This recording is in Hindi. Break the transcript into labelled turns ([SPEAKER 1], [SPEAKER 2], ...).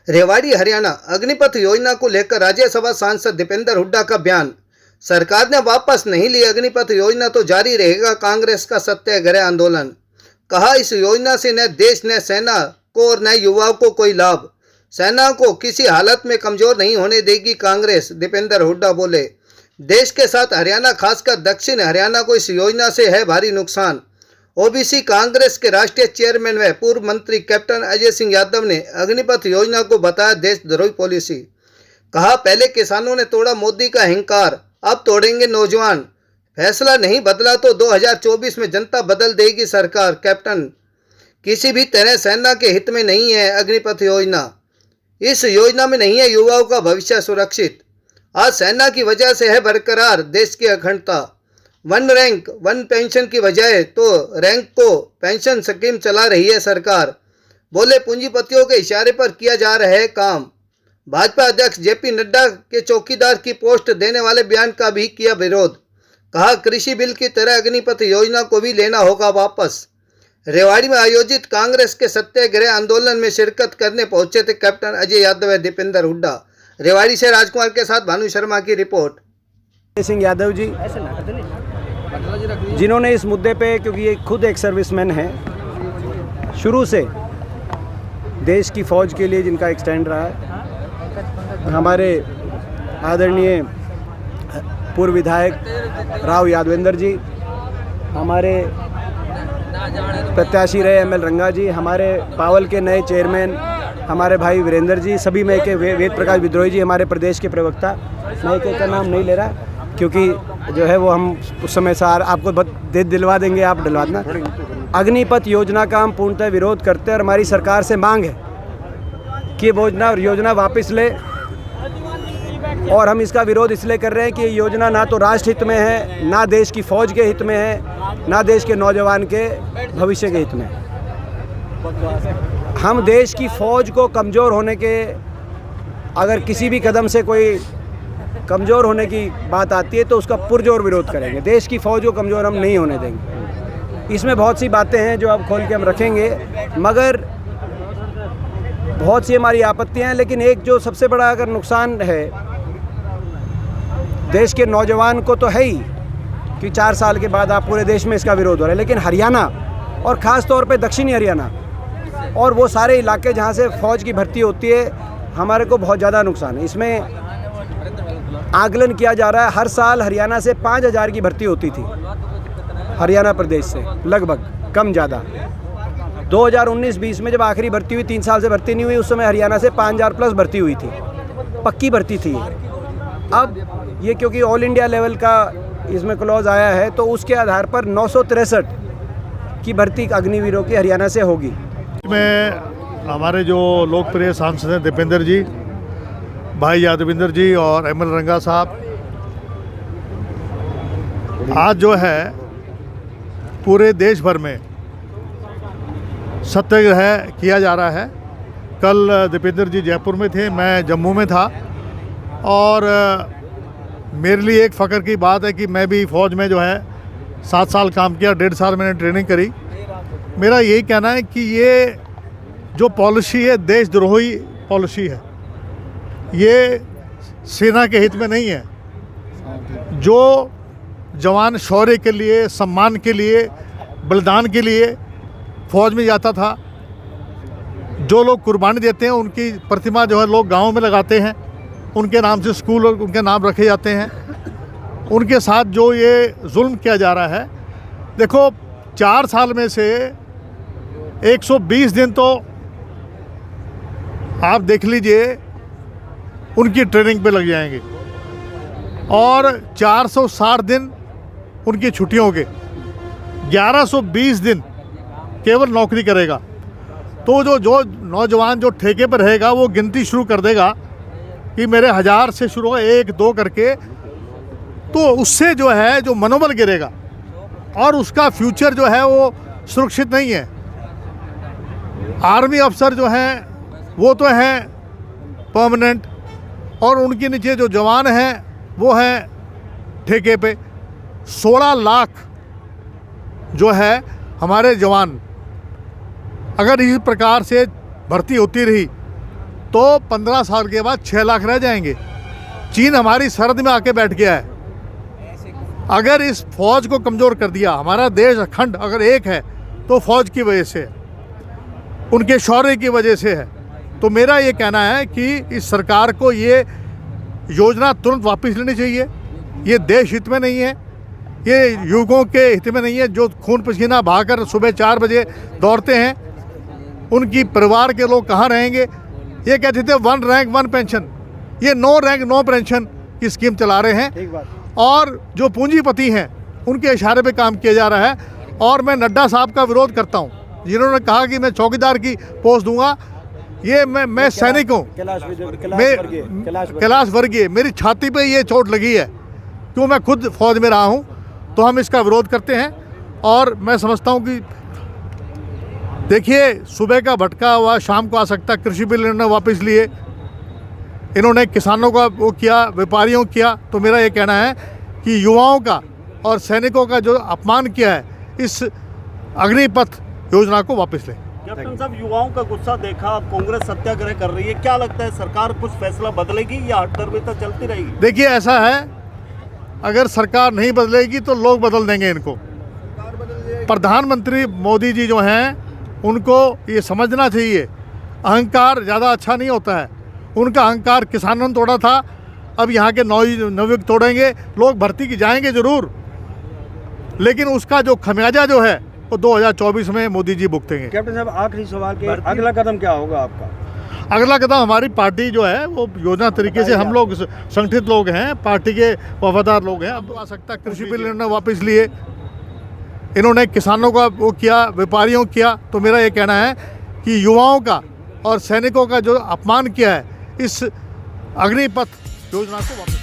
[SPEAKER 1] रेवाड़ी हरियाणा अग्निपथ योजना को लेकर राज्यसभा सांसद दीपेंद्र हुड्डा का बयान। सरकार ने वापस नहीं ली अग्निपथ योजना तो जारी रहेगा कांग्रेस का सत्याग्रह आंदोलन। कहा, इस योजना से न देश न सेना को और न युवाओं को कोई लाभ। सेना को किसी हालत में कमजोर नहीं होने देगी कांग्रेस। दीपेंद्र हुड्डा बोले, देश के साथ हरियाणा खासकर दक्षिण हरियाणा को इस योजना से है भारी नुकसान। ओबीसी कांग्रेस के राष्ट्रीय चेयरमैन व पूर्व मंत्री कैप्टन अजय सिंह यादव ने अग्निपथ योजना को बताया देशद्रोही पॉलिसी। कहा, पहले किसानों ने तोड़ा मोदी का अहंकार, अब तोड़ेंगे नौजवान। फैसला नहीं बदला तो 2024 में जनता बदल देगी सरकार। कैप्टन, किसी भी तरह सेना के हित में नहीं है अग्निपथ योजना। इस योजना में नहीं है युवाओं का भविष्य सुरक्षित। आज सेना की वजह से है बरकरार देश की अखंडता। वन रैंक वन पेंशन की बजाय तो रैंक को पेंशन स्कीम चला रही है सरकार। बोले, पूंजीपतियों के इशारे पर किया जा रहा है काम। भाजपा अध्यक्ष जेपी नड्डा के चौकीदार की पोस्ट देने वाले बयान का भी किया विरोध। कहा, कृषि बिल की तरह अग्निपथ योजना को भी लेना होगा वापस। रेवाड़ी में आयोजित कांग्रेस के सत्याग्रह आंदोलन में शिरकत करने पहुंचे थे कैप्टन अजय यादव व दीपेंद्र हुड्डा। रेवाड़ी से राजकुमार के साथ भानु शर्मा की रिपोर्ट।
[SPEAKER 2] सिंह यादव जी, जिन्होंने इस मुद्दे पे, क्योंकि ये खुद एक सर्विसमैन है, शुरू से देश की फ़ौज के लिए जिनका एक स्टैंड रहा है, हमारे आदरणीय पूर्व विधायक राव यादवेंद्र जी, हमारे प्रत्याशी रहे एमएल रंगा जी, हमारे पावल के नए चेयरमैन हमारे भाई वीरेंद्र जी, सभी में के वेद प्रकाश विद्रोही जी, हमारे प्रदेश के प्रवक्ता, मैं एक का नाम नहीं ले रहा क्योंकि जो है वो हम उस समय सार आपको दिलवा देंगे, आप दिलवा देना। अग्निपथ योजना का हम पूर्णतः विरोध करते हैं और हमारी सरकार से मांग है कि योजना वापस ले। और हम इसका विरोध इसलिए कर रहे हैं कि ये योजना ना तो राष्ट्र हित में है, ना देश की फ़ौज के हित में है, ना देश के नौजवान के भविष्य के हित में है। हम देश की फ़ौज को कमज़ोर होने के, अगर किसी भी कदम से कोई कमज़ोर होने की बात आती है तो उसका पुरजोर विरोध करेंगे। देश की फ़ौज को कमज़ोर हम नहीं होने देंगे। इसमें बहुत सी बातें हैं जो अब खोल के हम रखेंगे, मगर बहुत सी हमारी आपत्तियां हैं। लेकिन एक जो सबसे बड़ा अगर नुकसान है देश के नौजवान को तो है ही कि 4 साल के बाद आप पूरे देश में इसका विरोध हो रहा है, लेकिन हरियाणा और ख़ास तौर पे दक्षिणी हरियाणा और वो सारे इलाके जहाँ से फ़ौज की भर्ती होती है, हमारे को बहुत ज़्यादा नुकसान है। इसमें आकलन किया जा रहा है, हर साल हरियाणा से 5000 की भर्ती होती थी, हरियाणा प्रदेश से लगभग, कम ज़्यादा। 2019-20 में जब आखिरी भर्ती हुई, 3 साल से भर्ती नहीं हुई, उस समय हरियाणा से 5000 प्लस भर्ती हुई थी, पक्की भर्ती थी। अब ये क्योंकि ऑल इंडिया लेवल का इसमें क्लॉज आया है तो उसके आधार पर 963 की भर्ती अग्निवीरों की हरियाणा से होगी।
[SPEAKER 3] इसमें हमारे जो लोकप्रिय सांसद हैं दीपेंद्र जी, भाई यादवेंद्र जी और एमएल रंगा साहब, आज जो है पूरे देश भर में सत्याग्रह किया जा रहा है। कल दीपेंद्र जी जयपुर में थे, मैं जम्मू में था, और मेरे लिए एक फ़ख्र की बात है कि मैं भी फ़ौज में जो है 7 साल काम किया, 1.5 साल मैंने ट्रेनिंग करी। मेरा यही कहना है कि ये जो पॉलिसी है देशद्रोही पॉलिसी है, ये सेना के हित में नहीं है। जो जवान शौर्य के लिए, सम्मान के लिए, बलिदान के लिए फ़ौज में जाता था, जो लोग कुर्बानी देते हैं उनकी प्रतिमा जो है लोग गाँव में लगाते हैं, उनके नाम से स्कूल और उनके नाम रखे जाते हैं। उनके साथ जो ये जुल्म किया जा रहा है, देखो 4 साल में से 120 दिन तो आप देख लीजिए उनकी ट्रेनिंग पे लग जाएंगे, और 460 दिन उनकी छुट्टियों के, 1120 दिन केवल नौकरी करेगा। तो जो नौजवान जो ठेके पर रहेगा वो गिनती शुरू कर देगा कि मेरे 1000 से शुरू होगा, 1-2 करके, तो उससे जो है जो मनोबल गिरेगा और उसका फ्यूचर जो है वो सुरक्षित नहीं है। आर्मी अफसर जो हैं वो तो हैं परमानेंट, और उनके नीचे जो जवान हैं वो हैं ठेके पे। 16 लाख जो है हमारे जवान, अगर इस प्रकार से भर्ती होती रही तो 15 साल के बाद 6 लाख रह जाएंगे। चीन हमारी सरहद में आके बैठ गया है। अगर इस फौज को कमज़ोर कर दिया, हमारा देश अखंड अगर एक है तो फौज की वजह से है, उनके शौर्य की वजह से है। तो मेरा ये कहना है कि इस सरकार को ये योजना तुरंत वापस लेनी चाहिए। ये देश हित में नहीं है, ये युवकों के हित में नहीं है जो खून पसीना बहाकर सुबह 4 बजे दौड़ते हैं। उनकी परिवार के लोग कहाँ रहेंगे? ये कहते थे 1 रैंक 1 पेंशन, ये 9 रैंक 9 पेंशन की स्कीम चला रहे हैं और जो पूंजीपति हैं उनके इशारे पे काम किया जा रहा है। और मैं नड्डा साहब का विरोध करता हूँ, जिन्होंने कहा कि मैं चौकीदार की पोस्ट दूंगा। ये मैं सैनिक हूँ, कैलाश वर्गीय, मेरी छाती पे ये चोट लगी है क्यों, मैं खुद फौज में रहा हूँ। तो हम इसका विरोध करते हैं और मैं समझता हूँ कि देखिए, सुबह का भटका हुआ शाम को आ सकता। कृषि बिल इन्होंने वापस लिए, इन्होंने किसानों का वो किया, व्यापारियों किया। तो मेरा ये कहना है कि युवाओं का और सैनिकों का जो अपमान किया है, इस अग्निपथ योजना को वापस लें।
[SPEAKER 4] कैप्टन साहब, युवाओं का गुस्सा देखा, अब कांग्रेस सत्याग्रह कर रही है, क्या लगता है सरकार कुछ फैसला बदलेगी या हटदरमिता चलती रहेगी?
[SPEAKER 3] देखिए, ऐसा है, अगर सरकार नहीं बदलेगी तो लोग बदल देंगे इनको। प्रधानमंत्री मोदी जी जो हैं उनको ये समझना चाहिए, अहंकार ज़्यादा अच्छा नहीं होता है। उनका अहंकार किसानों ने तोड़ा था, अब यहाँ के नवयुवक तोड़ेंगे। लोग भर्ती की जाएंगे ज़रूर, लेकिन उसका जो खमियाजा जो है वो 2024 में मोदी जी भुगतेंगे।
[SPEAKER 2] कैप्टन साहब, आखिरी सवाल के अगला कदम क्या होगा आपका?
[SPEAKER 3] अगला कदम हमारी पार्टी जो है वो योजना तरीके से, हम लोग संगठित लोग हैं, पार्टी के वफादार लोग हैं। अब आ सकता है कृषि बिल इन्होंने वापस लिए, इन्होंने किसानों का वो किया, व्यापारियों किया। तो मेरा ये कहना है कि युवाओं का और सैनिकों का जो अपमान किया है, इस अग्निपथ योजना को वापस